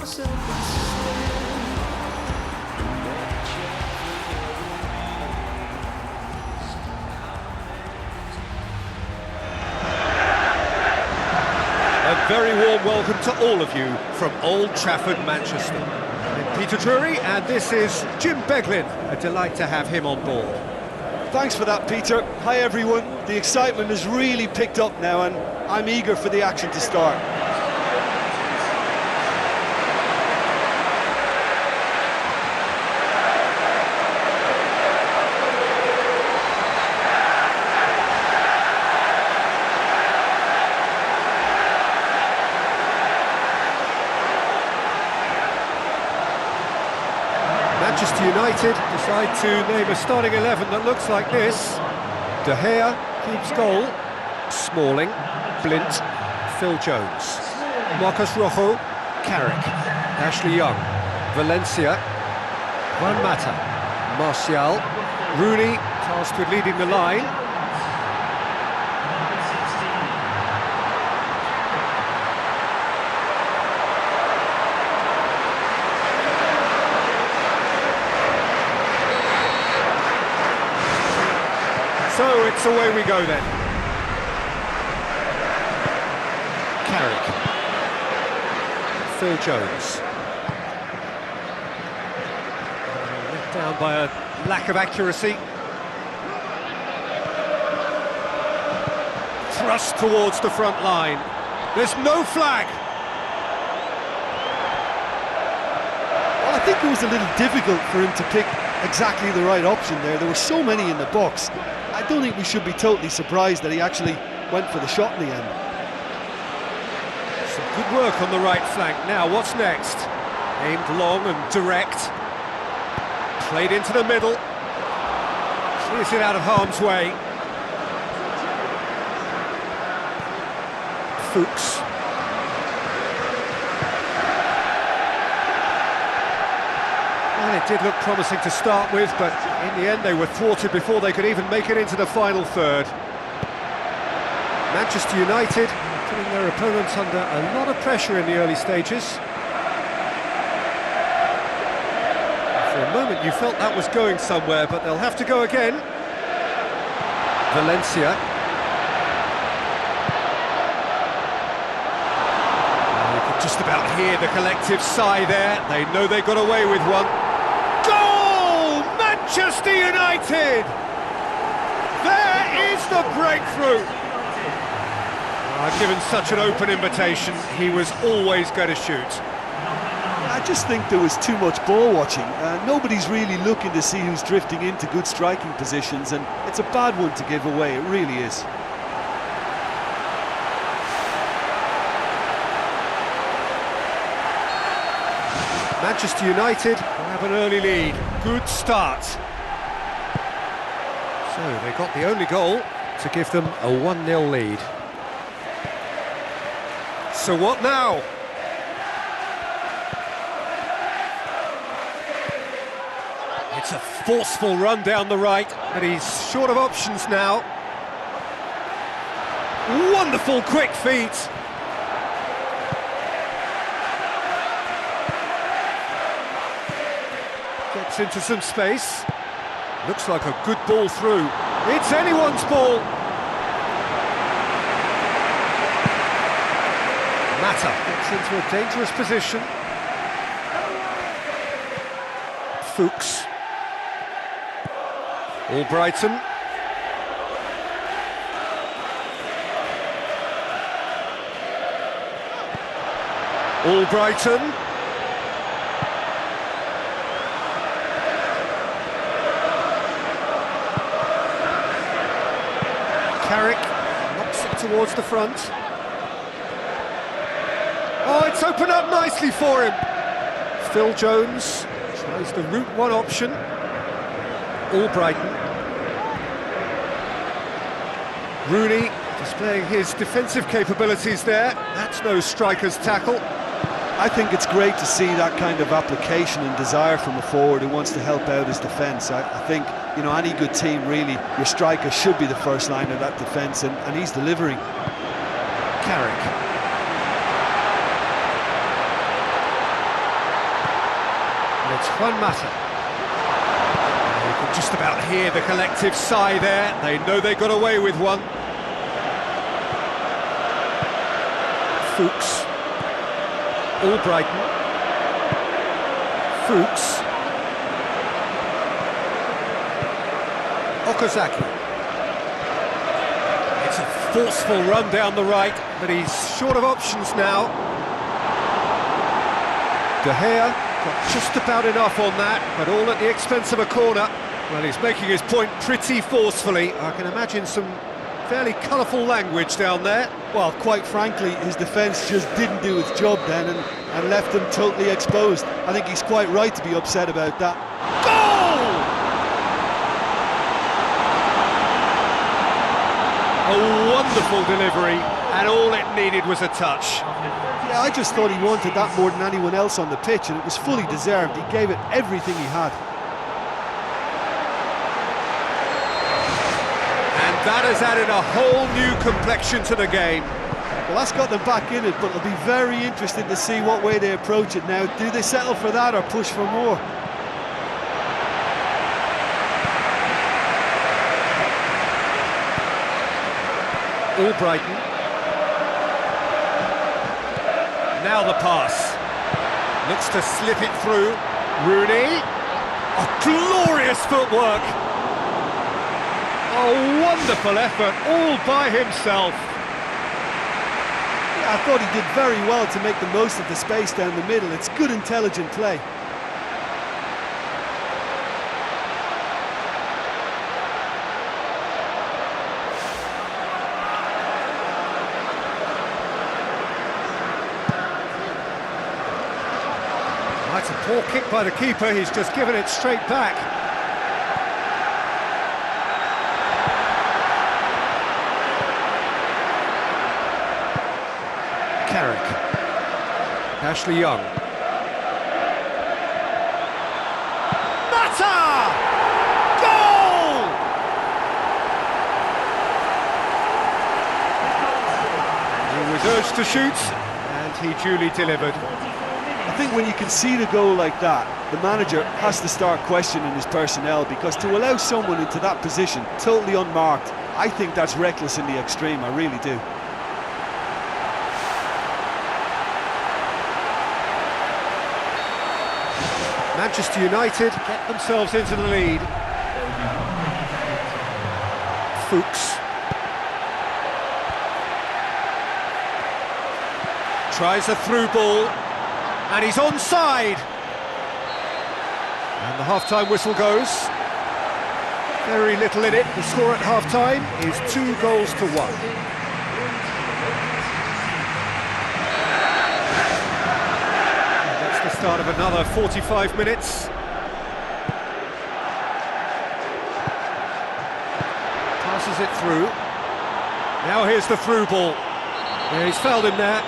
A very warm welcome to all of you from Old Trafford, Manchester. I'm Peter Drury, and this is Jim Beglin. A delight to have him on board. Thanks for that, Peter. Hi, everyone. The excitement has really picked up now, and I'm eager for the action to start. Manchester United decide to name a starting 11 that looks like this. De Gea keeps goal. Smalling, Blint, Phil Jones, Marcus Rojo, Carrick, Ashley Young, Valencia, Juan Mata, Martial, Rooney tasked with leading the line. So it's away we go then. Carrick, Phil Jones. Let down by a lack of accuracy. Thrust towards the front line. There's no flag. Well, I think it was a little difficult for him to pick exactly the right option there. There were so many in the box. I don't think we should be totally surprised that he actually went for the shot in the end. Some good work on the right flank. Now, what's next? Aimed long and direct. Played into the middle. Clears it out of harm's way. Fuchs. Well, it did look promising to start with, but in the end they were thwarted before they could even make it into the final third. Manchester United putting their opponents under a lot of pressure in the early stages. For a moment you felt that was going somewhere, but they'll have to go again. Valencia. You could just about hear the collective sigh there. They know they got away with one. Goal! Manchester United! There is the breakthrough! Given such an open invitation, he was always going to shoot. I just think there was too much ball watching. Nobody's really looking to see who's drifting into good striking positions, and it's a bad one to give away, it really is. Manchester United have an early lead. Good start. So they got the only goal to give them a 1-0 lead. So what now? It's a forceful run down the right, but he's short of options now. Wonderful quick feet. Gets into some space. Looks like a good ball through. It's anyone's ball. Mata gets into a dangerous position. Fuchs. Albrighton. Albrighton. Carrick knocks it towards the front. Oh, it's opened up nicely for him. Phil Jones tries the route one option. Albrighton. Rooney displaying his defensive capabilities there. That's no striker's tackle. I think it's great to see that kind of application and desire from a forward who wants to help out his defence. I think, you know, any good team, really, your striker should be the first line of that defence, and he's delivering. Carrick. It's Juan Mata. You can just about hear the collective sigh there. They know they got away with one. Fuchs. Albrighton. Fuchs. Okazaki. It's a forceful run down the right, but he's short of options now. De Gea got just about enough on that, but all at the expense of a corner. Well, he's making his point pretty forcefully. I can imagine some fairly colourful language down there. Well, quite frankly, his defence just didn't do its job then and left him totally exposed. I think he's quite right to be upset about that. Goal! A wonderful delivery, and all it needed was a touch. Yeah, I just thought he wanted that more than anyone else on the pitch, and it was fully deserved. He gave it everything he had. And that has added a whole new complexion to the game. Well, that's got them back in it, but it'll be very interesting to see what way they approach it now. Do they settle for that or push for more? Albrighton. Now the pass. Looks to slip it through. Rooney. Oh, glorious footwork. A wonderful effort, all by himself. Yeah, I thought he did very well to make the most of the space down the middle. It's good, intelligent play. That's a poor kick by the keeper, he's just given it straight back. Carrick. Ashley Young. Mata! Goal! He was urged to shoot, and he duly delivered. I think when you can see the goal like that, the manager has to start questioning his personnel, because to allow someone into that position, totally unmarked, I think that's reckless in the extreme, I really do. Manchester United get themselves into the lead. Fuchs. Tries a through ball, and he's onside. And the half-time whistle goes. Very little in it. The score at half-time is 2-1. Start of another 45 minutes. Passes it through. Now here's the through ball. Yeah, he's fouled him there.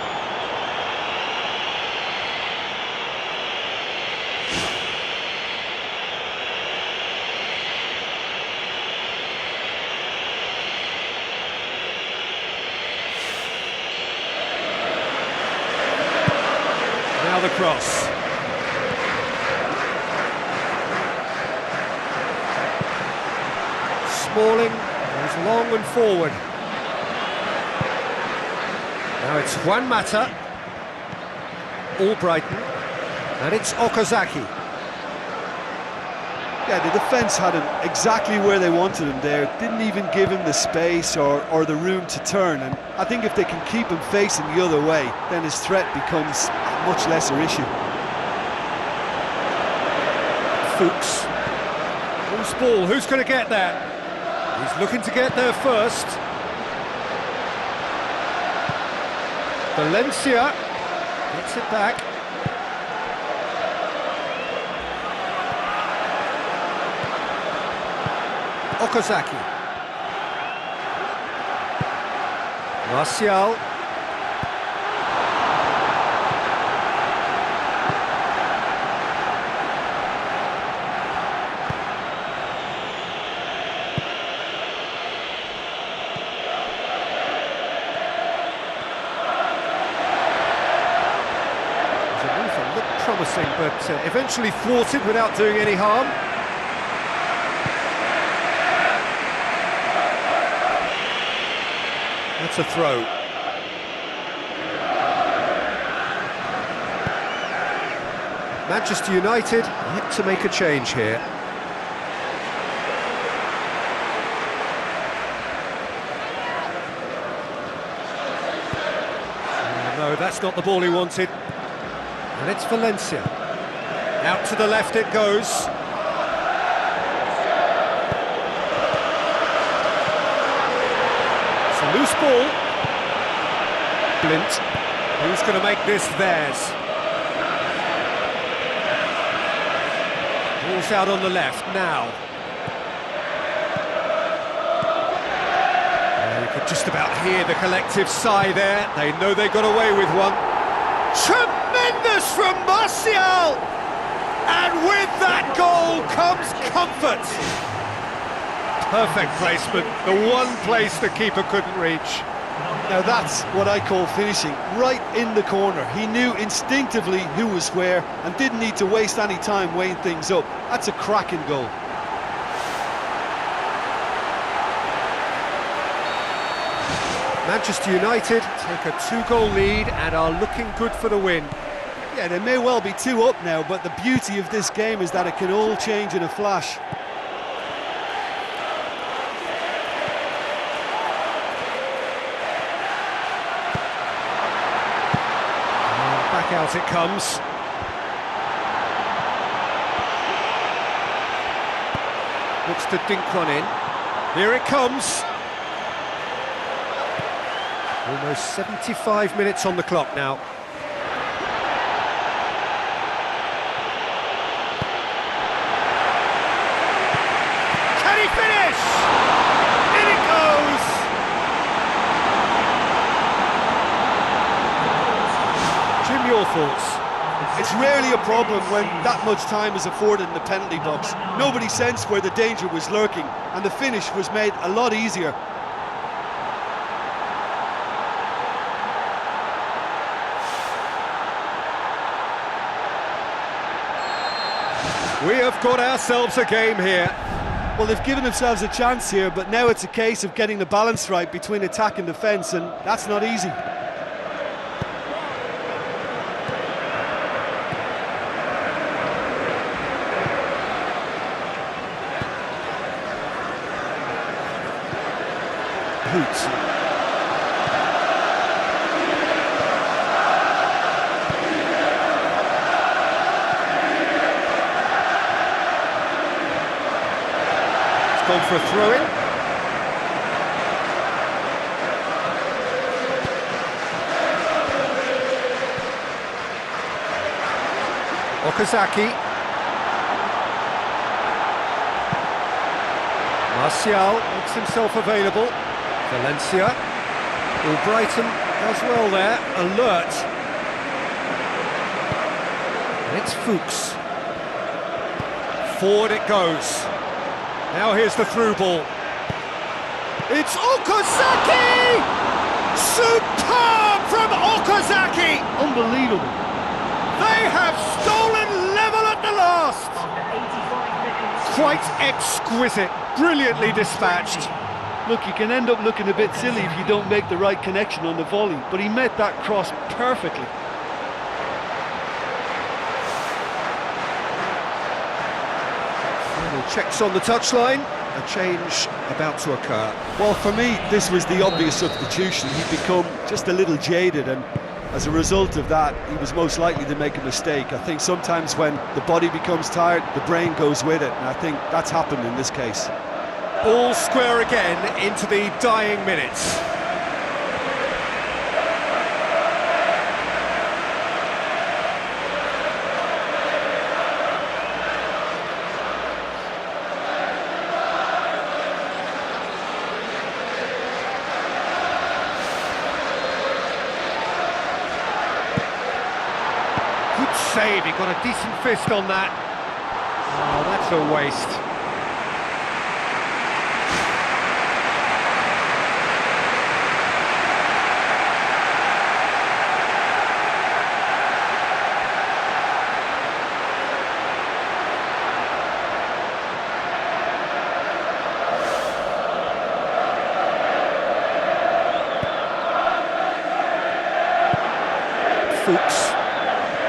Now the cross. Smalling goes long and forward. Now it's Juan Mata, Albrighton, and it's Okazaki. Yeah, the defence had him exactly where they wanted him there. Didn't even give him the space or the room to turn. And I think if they can keep him facing the other way, then his threat becomes a much lesser issue. Fuchs. Who's ball? Who's going to get that? He's looking to get there first. Valencia gets it back. Okazaki. Martial. promising, but eventually thwarted without doing any harm. That's a throw. Manchester United yet to make a change here. No, that's not the ball he wanted. And it's Valencia. Out to the left it goes. It's a loose ball. Blint. Who's going to make this theirs? Ball's out on the left now. You could just about hear the collective sigh there. They know they got away with one. Tremendous from Martial! And with that goal comes comfort. Perfect placement, the one place the keeper couldn't reach. Now that's what I call finishing, right in the corner. He knew instinctively who was where and didn't need to waste any time weighing things up. That's a cracking goal. Manchester United take a 2-goal lead and are looking good for the win. Yeah, they may well be 2 up now, but the beauty of this game is that it can all change in a flash. And back out it comes. Looks to dink one in. Here it comes. Almost 75 minutes on the clock now. Can he finish? In it goes! Jim, your thoughts? It's rarely a problem when that much time is afforded in the penalty box. Nobody sensed where the danger was lurking, and the finish was made a lot easier. We have got ourselves a game here. Well, they've given themselves a chance here, but now it's a case of getting the balance right between attack and defence, and that's not easy. Hoots. Gone for a throw-in. Okazaki. Martial makes himself available. Valencia. Brighton does well there. Alert. And it's Fuchs. Forward it goes. Now here's the through ball. It's Okazaki! Superb from Okazaki! Unbelievable. They have stolen level at the last! Quite exquisite, brilliantly dispatched. Look, you can end up looking a bit silly if you don't make the right connection on the volley, but he met that cross perfectly. Checks on the touchline, a change about to occur. Well, for me, this was the obvious substitution. He'd become just a little jaded, and as a result of that, he was most likely to make a mistake. I think sometimes when the body becomes tired, the brain goes with it, and I think that's happened in this case. All square again into the dying minutes. Good save, he got a decent fist on that. Oh, that's a waste. Fuchs.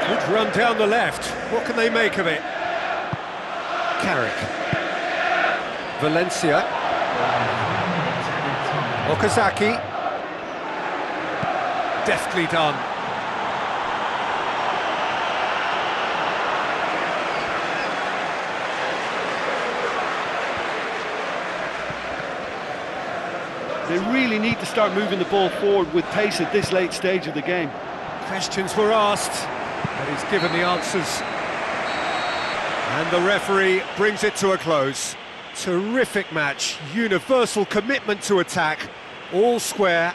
Good run down the left. What can they make of it? Carrick. Valencia. Okazaki. Deftly done. They really need to start moving the ball forward with pace at this late stage of the game. Questions were asked, but he's given the answers. And the referee brings it to a close. Terrific match, universal commitment to attack, all square.